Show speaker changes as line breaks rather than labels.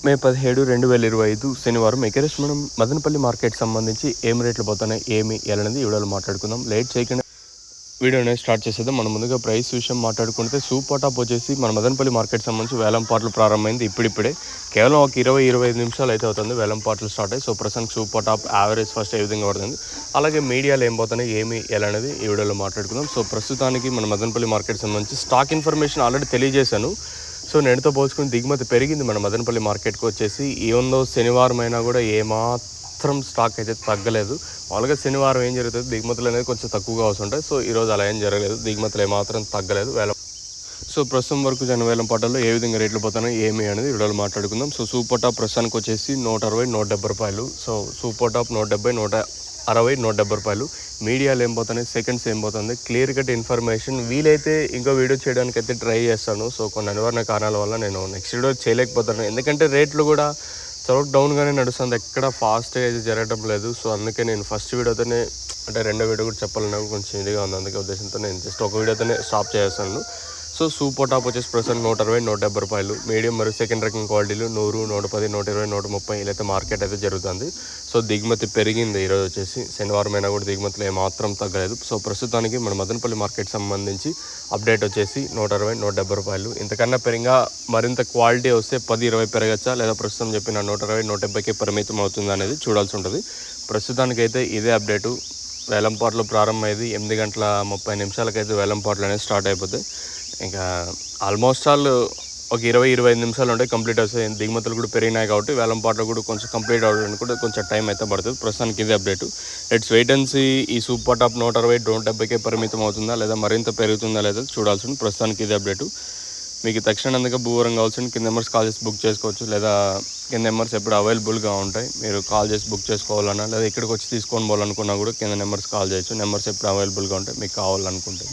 మే 17, 2025 శనివారం ఎకరేష్ మనం మదనపల్లి మార్కెట్ సంబంధించి ఏం రేట్లు పోతున్నాయి ఏమి ఎలానేది ఈ వీడియోలో మాట్లాడుకుందాం. లేట్ చేయకుండా వీడియో అనేది స్టార్ట్ చేసేద్దాం. మనం ముందుగా ప్రైస్ విషయం మాట్లాడుకుంటే సూపర్ టాప్ వచ్చేసి మన మదనపల్లి మార్కెట్ సంబంధించి వేలం పాటలు ప్రారంభమైంది. ఇప్పుడిప్పుడే కేవలం ఒక 20-25 నిమిషాలు అయితే అవుతుంది వేలం పాటలు స్టార్ట్ అయ్యి. సో ప్రస్తుతానికి సూపర్ టాప్ యావరేజ్ ఫస్ట్ ఏ విధంగా పడుతుంది, అలాగే మీడియాలో ఏం పోతున్నాయి ఏమి ఎలా అనేది ఈ వీడియోలో మాట్లాడుకుందాం. సో ప్రస్తుతానికి మన మదనపల్లి మార్కెట్ సంబంధించి స్టాక్ ఇన్ఫర్మేషన్ ఆల్రెడీ తెలియజేశాను. సో నేనుతో పోల్చుకుని దిగుమతి పెరిగింది మన మదనపల్లి మార్కెట్కి వచ్చేసి. ఈవెందో శనివారం అయినా కూడా ఏమాత్రం స్టాక్ అయితే తగ్గలేదు. మామూలుగా శనివారం ఏం జరుగుతుంది, దిగుమతులు అనేది కొంచెం తక్కువగా వస్తుంటాయి. సో ఈరోజు అలా ఏం జరగలేదు, దిగుమతులు ఏమాత్రం తగ్గలేదు వేలం. సో ప్రస్తుతం వరకు వేలం పాటల్లో ఏ విధంగా రేట్లు పోతున్నాయి ఏమి అనేది వీడియోలో మాట్లాడుకుందాం. సో సూపర్ టాప్ ప్రస్తుతానికి వచ్చేసి 160, 170 రూపాయలు. సో సూపర్ టాప్ 170, 160, 170 రూపాయలు. మీడియాలో ఏం పోతున్నాయి, సెకండ్స్ ఏం పోతుంది, క్లియర్ కట్ ఇన్ఫర్మేషన్ వీలైతే ఇంకో వీడియో చేయడానికి అయితే ట్రై చేస్తాను. సో కొన్ని అనివార్య కారణాల వల్ల నేను నెక్స్ట్ వీడియో చేయలేకపోతాను, ఎందుకంటే రేట్లు కూడా చాలా డౌన్గానే నడుస్తుంది, ఎక్కడ ఫాస్ట్గా అయితే జరగడం లేదు. సో అందుకే నేను ఫస్ట్ వీడియోతోనే అంటే రెండో వీడియో కూడా చెప్పాలన్నా కొంచెం ఇదిగా ఉంది, అందుకే ఉద్దేశంతో నేను జస్ట్ ఒక వీడియోతోనే స్టాప్ చేస్తాను. సో సూపర్ టాప్ వచ్చేసి ప్రస్తుతం 160, 170 రూపాయలు. మీడియం మరియు సెకండ్ రకం క్వాలిటీలు 100, 110, 120, 130 ఇలా అయితే మార్కెట్ అయితే జరుగుతుంది. సో దిగుమతి పెరిగింది ఈరోజు వచ్చేసి. శనివారం అయినా కూడా దిగుమతులు ఏమాత్రం తగ్గలేదు. సో ప్రస్తుతానికి మన మదనపల్లి మార్కెట్ సంబంధించి అప్డేట్ వచ్చేసి 160, 170 రూపాయలు. ఇంతకన్నా పెరిగా మరింత క్వాలిటీ వస్తే 10-20 పెరగచ్చా, లేదా ప్రస్తుతం చెప్పిన 160, 170కి పరిమితం అవుతుంది అనేది చూడాల్సి ఉంటుంది. ప్రస్తుతానికైతే ఇదే అప్డేటు. వేలంపాట్లు ప్రారంభమైంది 8:30 వేలంపాట్లు అనేది స్టార్ట్ అయిపోతాయి. ఇంకా ఆల్మోస్ట్ ఆల్ ఒక 20-25 నిమిషాలు ఉంటే కంప్లీట్ అవుతాయి. దిగుమతులు కూడా పెరిగినాయి కాబట్టి వేలం పాటలు కూడా కొంచెం కంప్లీట్ అవ్వడానికి కూడా కొంచెం టైం అయితే పడుతుంది. ప్రస్తుతానికి ఇది update. Let's wait and see ఈ సూపర్ టాప్ 160, 170కే పరిమితం అవుతుందా లేదా మరింత పెరుగుతుందా లేదా చూడాల్సి ఉంది. ప్రస్తుతానికి ఇది అప్డేటు. మీకు తక్షణంగా భూవరం కావాల్సిన కింద నెంబర్స్ కాల్ చేసి బుక్ చేసుకోవచ్చు, లేదా కింద నెంబర్స్ ఎప్పుడు అవైలబుల్గా ఉంటాయి. మీరు కాల్ చేసి బుక్ చేసుకోవాలన్నా లేదా ఇక్కడికి వచ్చి తీసుకొని పోవాలనుకున్నా కూడా కింద నెంబర్స్ కాల్ చేయొచ్చు. నెంబర్స్ ఎప్పుడు అవైలబుల్గా ఉంటాయి మీకు కావాలనుకుంటే.